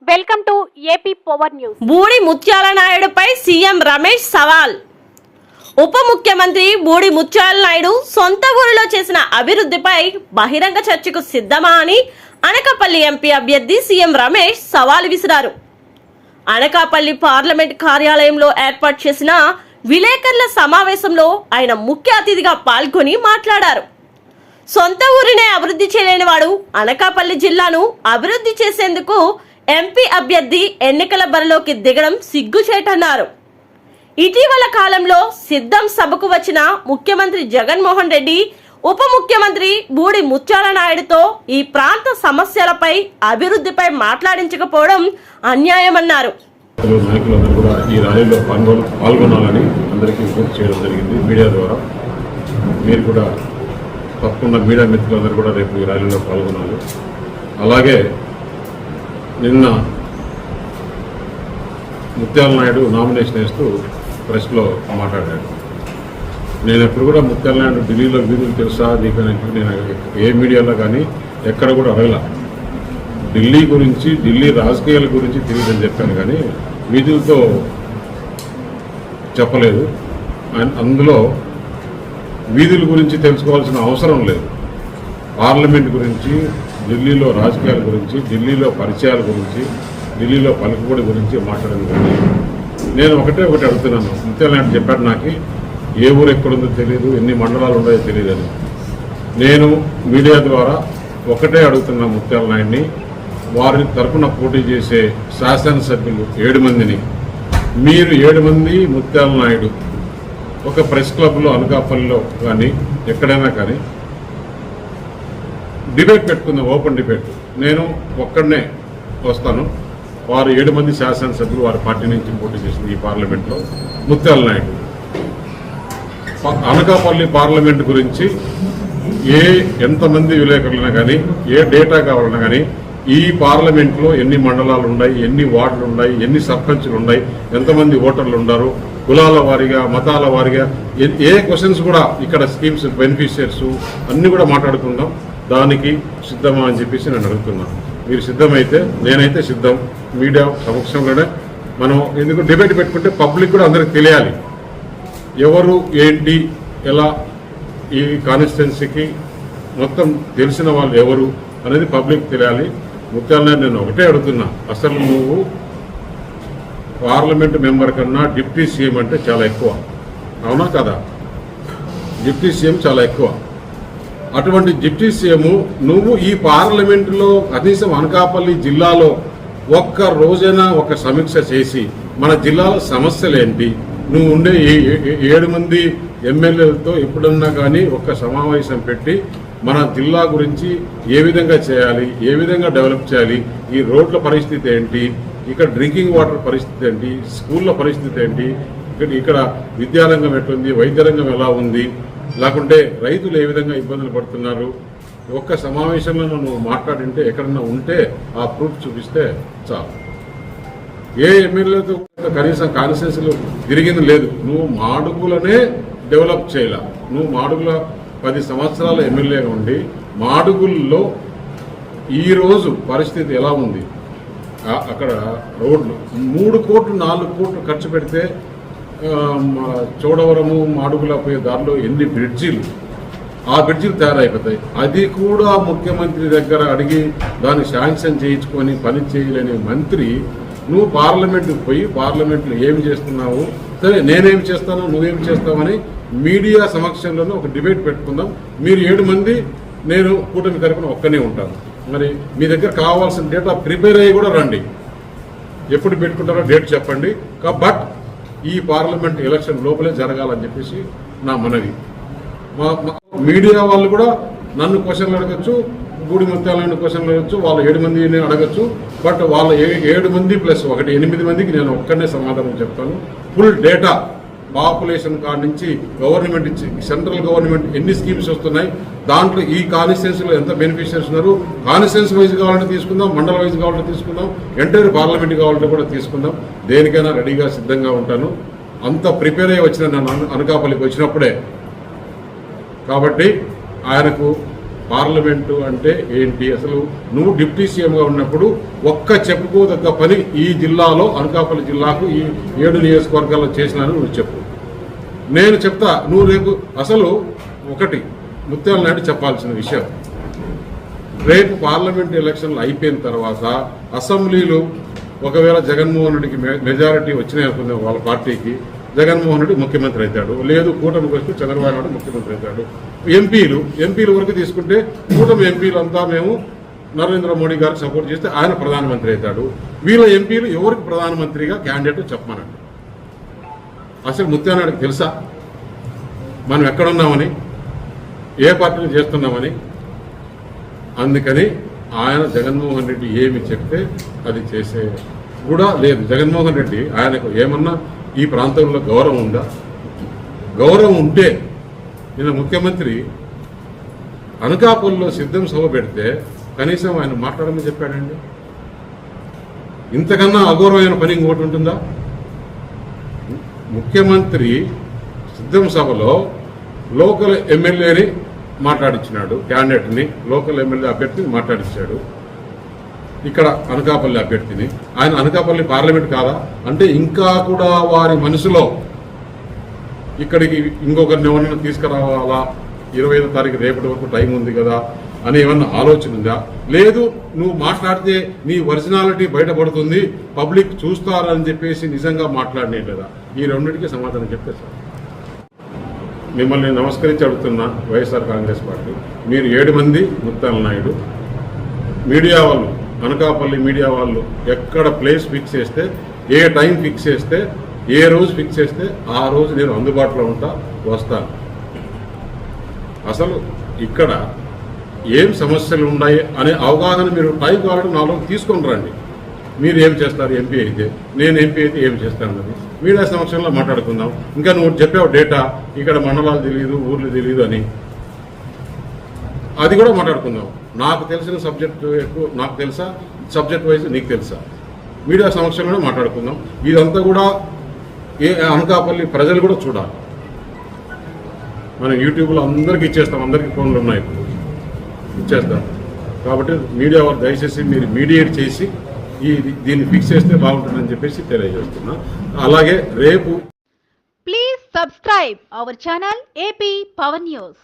Welcome to AP power news. Budi Mutyala నాయుడుపై CM Ramesh సవాల్. ఉప ముఖ్యమంత్రి బూడి ముత్యాల నాయుడు సొంత ఊరిలో చేసిన అభివృద్ధిపై బహిరంగ చర్చకు సిద్ధమా అని అనకాపల్లి ఎంపీ అభ్యర్థి సీఎం రమేష్ సవాల్ విసిరారు. అనకాపల్లి పార్లమెంట్ కార్యాలయంలో ఏర్పాటు చేసిన విలేకరుల సమావేశంలో ఆయన ముఖ్య అతిథిగా పాల్గొని మాట్లాడారు. సొంత ఊరినే అభివృద్ధి చేయలేని వాడు అనకాపల్లి జిల్లాను అభివృద్ధి చేసేందుకు ఎంపీ అభ్యర్థి ఎన్నికల బరిలోకి దిగడం సిగ్గుచేటన్నారు. ఇటీవల కాలంలో సిద్ధం సభకు వచ్చిన ముఖ్యమంత్రి జగన్మోహన్ రెడ్డి ఉప ముఖ్యమంత్రి బూడి ముత్యాల నాయుడుతో ఈ ప్రాంత సమస్యలపై అభివృద్ధిపై మాట్లాడించకపోవడం అన్యాయమన్నారు. నాయకులందరూ కూడా ఈ ర్యాలీలో పాల్గొనాలని అందరికీ విజ్ఞప్తి చేయడం జరిగింది. మీడియా ద్వారా మీరు కూడా తప్పకుండా మీడియా మిత్రులందరూ కూడా రేపు ఈ ర్యాలీలో పాల్గొనాలి. అలాగే నిన్న ముత్యాల నాయుడు నామినేషన్ వేస్తూ ప్రెస్లో మాట్లాడాడు. నేను ఎప్పుడు కూడా ముత్యాల నాయుడు ఢిల్లీలో వీధులు తెలుసా నీకని నేను ఏ మీడియాలో కానీ ఎక్కడ కూడా అడగల. ఢిల్లీ గురించి, ఢిల్లీ రాజకీయాల గురించి తెలియదని చెప్పాను కానీ వీధులతో చెప్పలేదు. అందులో వీధుల గురించి తెలుసుకోవాల్సిన అవసరం లేదు. పార్లమెంట్ గురించి, ఢిల్లీలో రాజకీయాల గురించి, ఢిల్లీలో పరిచయాల గురించి, ఢిల్లీలో పలుకుబడి గురించి మాట్లాడడం కానీ నేను ఒకటి అడుగుతున్నాను. ముత్యాల నాయుడు చెప్పాడు నాకు ఏ ఊరు ఎక్కడుందో తెలియదు, ఎన్ని మండలాలు ఉన్నాయో తెలియదని. నేను మీడియా ద్వారా ఒకటే అడుగుతున్నా ముత్యాల నాయుడిని, వారి తరఫున పోటీ చేసే శాసనసభ్యులు 7 మందిని, మీరు 7 మంది ముత్యాల నాయుడు ఒక ప్రెస్ క్లబ్లో అనకాపల్లిలో కానీ ఎక్కడైనా కానీ డిబేట్ పెట్టుకుందాం, ఓపెన్ డిబేట్. నేను ఒక్కడనే వస్తాను. వారు 7 మంది శాసనసభ్యులు వారి పార్టీ నుంచి పోటీ చేసింది ఈ పార్లమెంట్లో. ముత్యాల నాయుడు అనకాపల్లి పార్లమెంట్ గురించి ఎంతమంది విలేకరులైనా కానీ, ఏ డేటా కావాలన్నా కానీ, ఈ పార్లమెంట్లో ఎన్ని మండలాలు ఉన్నాయి, ఎన్ని వార్డులు ఉన్నాయి, ఎన్ని సర్పంచ్లు ఉన్నాయి, ఎంతమంది ఓటర్లు ఉన్నారు, కులాల వారీగా, మతాల వారీగా, ఏ క్వశ్చన్స్ కూడా ఇక్కడ స్కీమ్స్ బెనిఫిషియర్స్ అన్నీ కూడా మాట్లాడుకుందాం. దానికి సిద్ధమా అని చెప్పేసి నేను అడుగుతున్నాను. మీరు సిద్ధమైతే నేనైతే సిద్ధం. మీడియా సమక్షంలోనే మనం ఎందుకు డిబేట్ పెట్టుకుంటే పబ్లిక్ కూడా అందరికి తెలియాలి ఎవరు ఏంటి ఎలా ఈ కాన్స్టిట్యున్సీకి మొత్తం తెలిసిన వాళ్ళు ఎవరు అనేది పబ్లిక్ తెలియాలి. ముఖ్యంగా నేను ఒకటే అడుగుతున్నా, అసలు నువ్వు పార్లమెంట్ మెంబర్ కన్నా డిప్యూటీ సీఎం అంటే చాలా ఎక్కువ, అవునా కదా? డిప్యూటీ సీఎం చాలా ఎక్కువ. అటువంటి డిప్యూటీ సీఎం నువ్వు ఈ పార్లమెంటులో కనీసం అనకాపల్లి జిల్లాలో ఒక్క రోజైనా ఒక సమీక్ష చేసి మన జిల్లాలో సమస్యలేంటి, నువ్వు ఉండే 7 మంది ఎమ్మెల్యేలతో ఎప్పుడన్నా కానీ ఒక సమావేశం పెట్టి మన జిల్లా గురించి ఏ విధంగా చేయాలి, ఏ విధంగా డెవలప్ చేయాలి, ఈ రోడ్ల పరిస్థితి ఏంటి, ఇక్కడ డ్రింకింగ్ వాటర్ పరిస్థితి ఏంటి, స్కూళ్ళ పరిస్థితి ఏంటి, ఇక్కడ విద్యారంగం ఎట్లుంది, వైద్య రంగం ఎలా ఉంది, లేకుంటే రైతులు ఏ విధంగా ఇబ్బందులు పడుతున్నారు, ఒక్క సమావేశంలో నువ్వు మాట్లాడింటే ఎక్కడన్నా ఉంటే ఆ ప్రూఫ్ చూపిస్తే చాలు. ఏ ఎమ్మెల్యేతో కనీసం కాన్స్టిట్యున్సీలు తిరిగింది లేదు. నువ్వు మాడుగులనే డెవలప్ చేయాల. నువ్వు మాడుగుల 10 సంవత్సరాల ఎమ్మెల్యేగా ఉండి మాడుగుల్లో ఈరోజు పరిస్థితి ఎలా ఉంది, అక్కడ రోడ్లు 3 కోట్లు 4 కోట్లు ఖర్చు పెడితే చోడవరము మాడుగుల పోయే దారిలో ఎన్ని బ్రిడ్జీలు, ఆ బ్రిడ్జీలు తయారైపోతాయి. అది కూడా ముఖ్యమంత్రి దగ్గర అడిగి దాన్ని శాంక్షన్ చేయించుకొని పని చేయలేని మంత్రి నువ్వు పార్లమెంట్కి పోయి పార్లమెంట్లో ఏమి చేస్తున్నావు, సరే నేనేం చేస్తాను నువ్వేం చేస్తావని మీడియా సమక్షంలోనే ఒక డిబేట్ పెట్టుకుందాం. మీరు 7 మంది, నేను కూటమి తరపున ఒక్కనే ఉంటాను. మరి మీ దగ్గర కావాల్సిన డేటా ప్రిపేర్ అయ్యి కూడా రండి. ఎప్పుడు పెట్టుకుంటారో డేట్ చెప్పండి. బట్ ఈ పార్లమెంట్ ఎలక్షన్ లోపలే జరగాలని చెప్పేసి నా మనవి. మీడియా వాళ్ళు కూడా నన్ను క్వశ్చన్లు అడగచ్చు, బూడి ముత్యాలను క్వశ్చన్లు అడగచ్చు, వాళ్ళ 7 మందిని అడగచ్చు. బట్ వాళ్ళ 7 మంది ప్లస్ 1 8 మందికి నేను ఒక్కనే సమాధానం చెప్తాను. ఫుల్ డేటా పాపులేషన్ కాడ నుంచి గవర్నమెంట్ ఇచ్చి సెంట్రల్ గవర్నమెంట్ ఎన్ని స్కీమ్స్ వస్తున్నాయి, దాంట్లో ఈ కాన్స్టిట్యున్సీలో ఎంత బెనిఫిషియర్స్ ఉన్నారు, కాన్స్టిట్యున్సీ వైజ్ కావాలంటే తీసుకుందాం, మండల వైజ్ కావాలంటే తీసుకుందాం, ఎంటైర్ పార్లమెంట్ కావాలంటే కూడా తీసుకుందాం. దేనికైనా రెడీగా సిద్ధంగా ఉంటాను. అంత ప్రిపేర్ అయ్యి వచ్చిన నేను అనకాపల్లికి వచ్చినప్పుడే. కాబట్టి ఆయనకు పార్లమెంటు అంటే ఏంటి, అసలు నువ్వు డిప్యూటీ సీఎంగా ఉన్నప్పుడు ఒక్క చెప్పుకోదగ్గ పని ఈ జిల్లాలో, అనకాపల్లి జిల్లాకు ఈ 7 నియోజకవర్గాల్లో చేసినాను నువ్వు చెప్పు. నేను చెప్తా, నువ్వు రేపు అసలు ఒకటి ముత్యాల నాయుడు చెప్పాల్సిన విషయం, రేపు పార్లమెంట్ ఎలక్షన్లు అయిపోయిన తర్వాత అసెంబ్లీలో ఒకవేళ జగన్మోహన్ రెడ్డికి మెజారిటీ వచ్చినాయి అనుకున్నాం వాళ్ళ పార్టీకి, జగన్మోహన్ రెడ్డి ముఖ్యమంత్రి అవుతాడు, లేదు కూటమికి వస్తే చంద్రబాబు నాయుడు ముఖ్యమంత్రి అవుతాడు. ఎంపీల వరకు తీసుకుంటే కూటమి ఎంపీలంతా మేము నరేంద్ర మోడీ గారికి సపోర్ట్ చేస్తే ఆయన ప్రధానమంత్రి అవుతాడు. వీళ్ళ ఎంపీలు ఎవరికి ప్రధానమంత్రిగా క్యాండిడేట్ చెప్పమనండి. అసలు ముత్యానాయుడికి తెలుసా మనం ఎక్కడున్నామని, ఏ పార్టీని చేస్తున్నామని? అందుకని ఆయన జగన్మోహన్ రెడ్డి ఏమి చెప్తే అది చేసే కూడా లేదు. జగన్మోహన్ రెడ్డి ఆయనకు ఏమన్నా ఈ ప్రాంతంలో గౌరవం ఉందా? గౌరవం ఉంటే నిన్న ముఖ్యమంత్రి అనకాపల్లిలో సిద్ధం సభ పెడితే కనీసం ఆయన మాట్లాడమని చెప్పాడండి. ఇంతకన్నా అగౌరవమైన పని ఇంకోటి ఉంటుందా? ముఖ్యమంత్రి సిద్ధం సభలో లోకల్ ఎమ్మెల్యేని మాట్లాడించినాడు, క్యాండిడేట్ని, లోకల్ ఎమ్మెల్యే అభ్యర్థిని మాట్లాడించాడు. ఇక్కడ అనకాపల్లి అభ్యర్థిని, ఆయన అనకాపల్లి పార్లమెంట్ కాదా అంటే ఇంకా కూడా వారి మనసులో ఇక్కడికి ఇంకొకరిని ఎవరైనా తీసుకురావాలా, 25వ తారీఖు రేపటి వరకు టైం ఉంది కదా అని ఏమన్నా ఆలోచన ఉందా? లేదు, నువ్వు మాట్లాడితే నీ ఒరిజినాలిటీ బయటపడుతుంది, పబ్లిక్ చూస్తారని చెప్పేసి నిజంగా మాట్లాడినే లేదా? ఈ రెండింటికి సమాధానం చెప్తే సార్. మిమ్మల్ని నమస్కరించి అడుగుతున్నా వైఎస్ఆర్ కాంగ్రెస్ పార్టీ, మీరు 7 మంది ముత్యాల నాయుడు మీడియా వాళ్ళు, అనకాపల్లి మీడియా వాళ్ళు ఎక్కడ ప్లేస్ ఫిక్స్ చేస్తే, ఏ టైం ఫిక్స్ చేస్తే, ఏ రోజు ఫిక్స్ చేస్తే ఆ రోజు నేను అందుబాటులో ఉంటా, వస్తాను. అసలు ఇక్కడ ఏం సమస్యలు ఉన్నాయి అనే అవగాహన మీరు టైం కావాలంటే 4 రోజులు తీసుకొని రండి. మీరు ఏం చేస్తారు ఎంపీ అయితే, నేను ఎంపీ అయితే ఏం చేస్తానన్నది మీడియా సమక్షంలో మాట్లాడుకుందాం. ఇంకా నువ్వు చెప్పావు డేటా, ఇక్కడ మండలాలు తెలియదు, ఊర్లు తెలియదు అని, అది కూడా మాట్లాడుకుందాం. నాకు తెలిసిన సబ్జెక్టు ఎక్కువ నాకు తెలుసా, సబ్జెక్ట్ వైజ్ నీకు తెలుసా, మీడియా సమక్షంలోనే మాట్లాడుకుందాం. ఇదంతా కూడా అనకాపల్లి ప్రజలు కూడా చూడాలి. మనం యూట్యూబ్లో అందరికీ ఇచ్చేస్తాం, అందరికీ ఫోన్లు ఉన్నాయి, ఇప్పుడు ఇచ్చేస్తాం. కాబట్టి మీడియా వారు దయచేసి మీరు మీడియేట్ చేసి దీన్ని ఫిక్స్ చేస్తే బాగుంటుందని చెప్పేసి తెలియజేస్తున్నా. అలాగే రేపు please subscribe our channel AP Power News.